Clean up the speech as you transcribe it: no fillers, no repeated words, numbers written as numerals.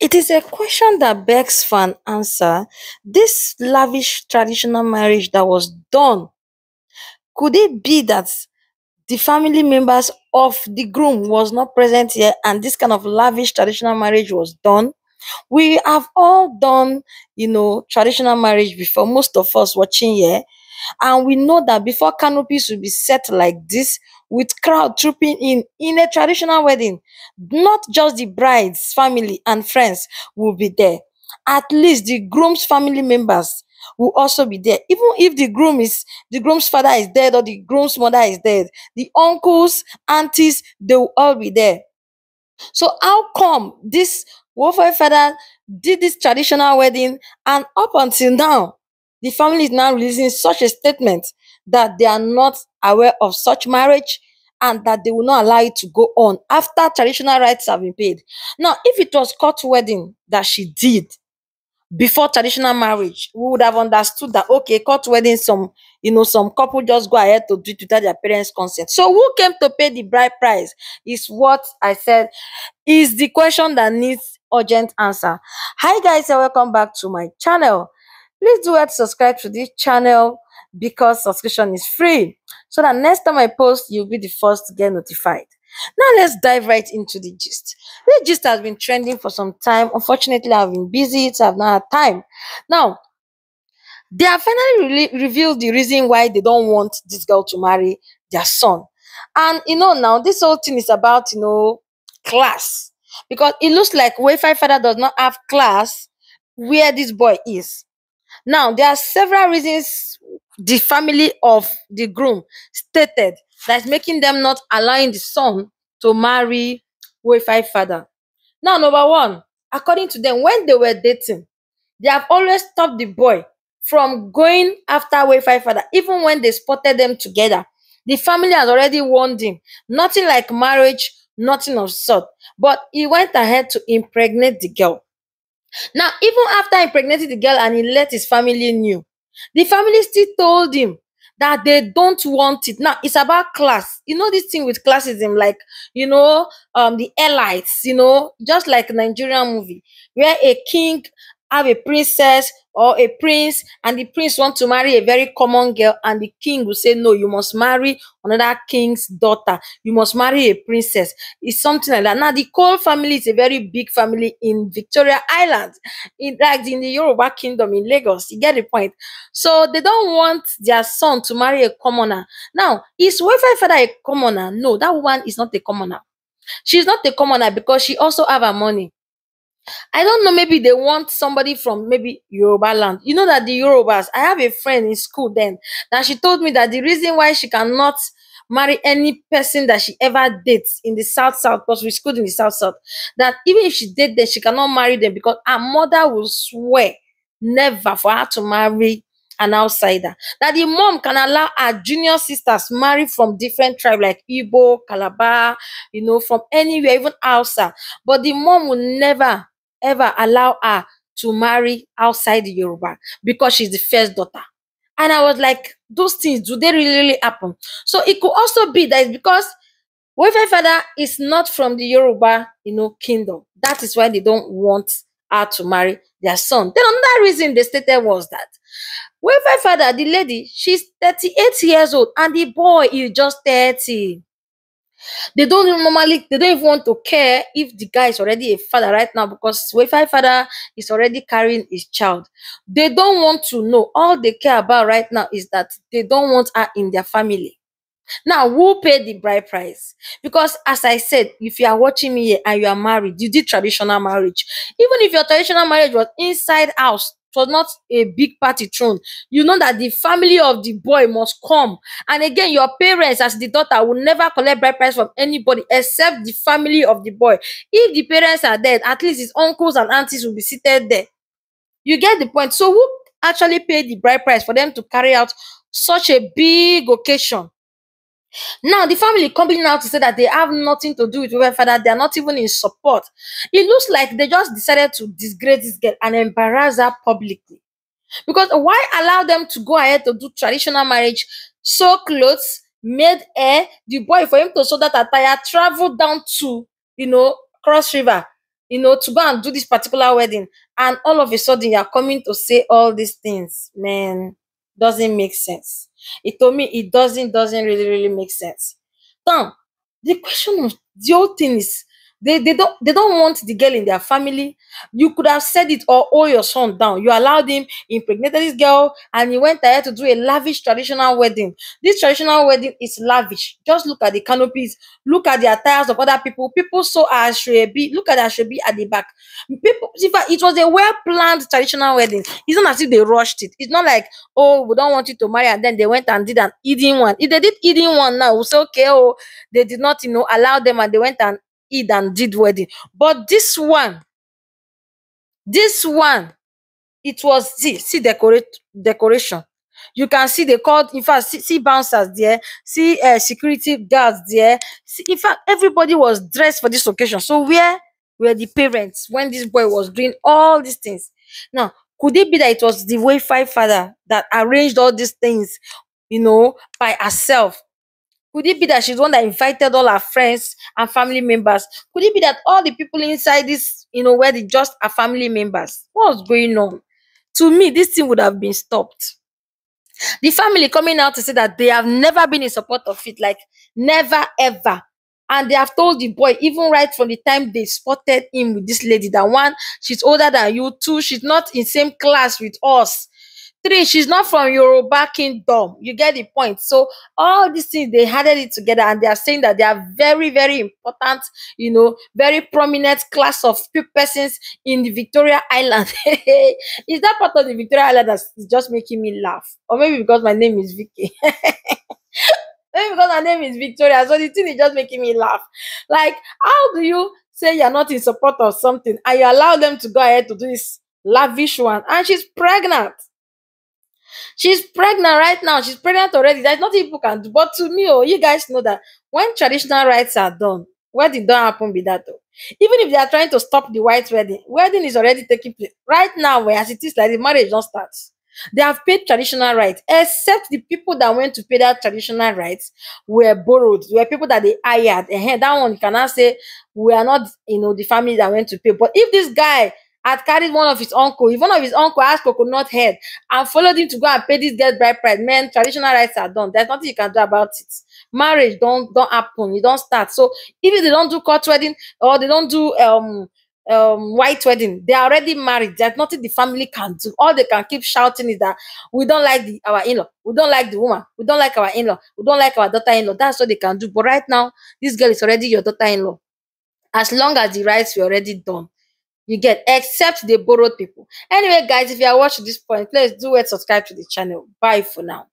It is a question that begs for an answer. This lavish traditional marriage that was done, could it be that the family members of the groom was not present here and this kind of lavish traditional marriage was done? We have all done, traditional marriage before, most of us watching here. And we know that before canopies will be set like this, with crowd trooping in a traditional wedding, not just the bride's family and friends will be there. At least the groom's family members will also be there. Even if the groom's father is dead or the groom's mother is dead, the uncles, aunties, they will all be there. So how come this Wofai father did this traditional wedding, and up until now, the family is now releasing such a statement that they are not aware of such marriage and that they will not allow it to go on after traditional rites have been paid. Now, if it was court wedding that she did before traditional marriage, we would have understood that okay, court wedding, some couple just go ahead to do it without their parents' consent. So who came to pay the bride price is what I said is the question that needs urgent answer. Hi guys, and welcome back to my channel. Please do hit subscribe to this channel because subscription is free, so that next time I post, you'll be the first to get notified. Now let's dive right into the gist. This gist has been trending for some time. Unfortunately, I've been busy, so I've not had time. Now, they have finally revealed the reason why they don't want this girl to marry their son. And now this whole thing is about class. Because it looks like Wi-Fi father does not have class where this boy is. Now, there are several reasons the family of the groom stated that's making them not allowing the son to marry Wi-Fi father. Now, number one, according to them, when they were dating, they have always stopped the boy from going after Wi-Fi father, even when they spotted them together. The family has already warned him. Nothing like marriage, nothing of sort. But he went ahead to impregnate the girl. Now, even after impregnating the girl and he let his family know, the family still told him that they don't want it. Now, it's about class. You know this thing with classism, like, the elites, just like a Nigerian movie, where a king have a princess or a prince, and the prince want to marry a very common girl, and the king will say, no, you must marry another king's daughter. You must marry a princess. It's something like that. Now, the Cole family is a very big family in Victoria Island, in the Yoruba kingdom in Lagos. You get the point. So they don't want their son to marry a commoner. Now, is Wi-Fi father a commoner? No, that woman is not a commoner. She's not a commoner because she also have her money. I don't know, maybe they want somebody from maybe Yoruba land. You know that the Yorubas, I have a friend in school then, that she told me that the reason why she cannot marry any person that she ever dates in the South, because we schooled in the South, that even if she date them, she cannot marry them because her mother will swear never for her to marry an outsider. That the mom can allow her junior sisters marry from different tribes like Igbo, Calabar, from anywhere, even Hausa. But the mom will never ever allow her to marry outside the Yoruba because she's the first daughter. And I was like, those things, do they really happen? So it could also be that it's because Wi-Fi father is not from the Yoruba, kingdom. That is why they don't want her to marry their son. Then another reason they stated was that Wi-Fi father, the lady, she's 38 years old and the boy is just 30. They don't even want to care if the guy is already a father right now, because Wi-Fi father is already carrying his child. They don't want to know. All they care about right now is that they don't want her in their family. Now, who paid the bride price? Because as I said, if you are watching me here and you are married, you did traditional marriage. Even if your traditional marriage was inside house, it was not a big party thrown, you know that the family of the boy must come. And again, your parents as the daughter will never collect bride price from anybody except the family of the boy. If the parents are dead, at least his uncles and aunties will be seated there. You get the point. So who actually paid the bride price for them to carry out such a big occasion? Now, the family coming out to say that they have nothing to do with Wi-Fi father, they are not even in support. It looks like they just decided to disgrace this girl and embarrass her publicly. Because why allow them to go ahead to do traditional marriage, sew clothes, made hair, the boy, for him to sew that attire, travel down to, Cross River, to go and do this particular wedding, and all of a sudden you're coming to say all these things, man, doesn't make sense. It told me it doesn't really make sense. Now, the question of the whole thing is, they don't want the girl in their family. You could have said it or hold your son down. You allowed him, impregnated this girl, and he went ahead to do a lavish traditional wedding. This traditional wedding is lavish. Just look at the canopies, look at the attires of other people. People saw Ashwebi. Look at Ashwebi at the back. People, in fact, it was a well-planned traditional wedding. It's not as if they rushed it. It's not like, oh, we don't want you to marry, and then they went and did an eating one. If they did eating one now, we'll say, okay, oh, they did not, allow them, and they went and eat and did wedding. But this one, it was, see decoration. You can see they called, in fact, see bouncers there, see security guards there. See, in fact, everybody was dressed for this occasion. So where were the parents when this boy was doing all these things? Now, could it be that it was the Wofai father that arranged all these things, by herself? Could it be that she's the one that invited all her friends and family members? Could it be that all the people inside this, wedding just are family members? What's going on? To me, this thing would have been stopped. The family coming out to say that they have never been in support of it, like never ever. And they have told the boy, even right from the time they spotted him with this lady, that one, she's older than you, two, she's not in same class with us. Three, she's not from Yoruba kingdom. You get the point. So all these things, they added it together, and they are saying that they are very, very important, very prominent class of persons in the Victoria Island. Is that part of the Victoria Island that's just making me laugh? Or maybe because my name is Vicky. Maybe because my name is Victoria. So the thing is just making me laugh. Like, how do you say you're not in support of something and you allow them to go ahead to do this lavish one? And she's pregnant. She's pregnant right now. She's pregnant already. There's nothing people can do. But to me, you guys know that when traditional rites are done, wedding don't happen with that though. Even if they are trying to stop the white wedding, wedding is already taking place. Right now, where as it is, like the marriage don't start. They have paid traditional rights, except the people that went to pay that traditional rights were borrowed. Were people that they hired. That one you cannot say we are not, the family that went to pay. But if this guy had carried one of his uncle, if one of his uncle has coconut head and followed him to go and pay this girl's bride price, man, traditional rights are done. There's nothing you can do about it. Marriage don't happen. You don't start. So if they don't do court wedding or they don't do white wedding, they are already married. There's nothing the family can do. All they can keep shouting is that we don't like our in-law, we don't like the woman, we don't like our in-law, we don't like our daughter-in-law. That's what they can do. But right now, this girl is already your daughter-in-law. As long as the rights were already done, you get, except they borrowed people. Anyway, guys, if you are watching this point, please do subscribe to the channel. Bye for now.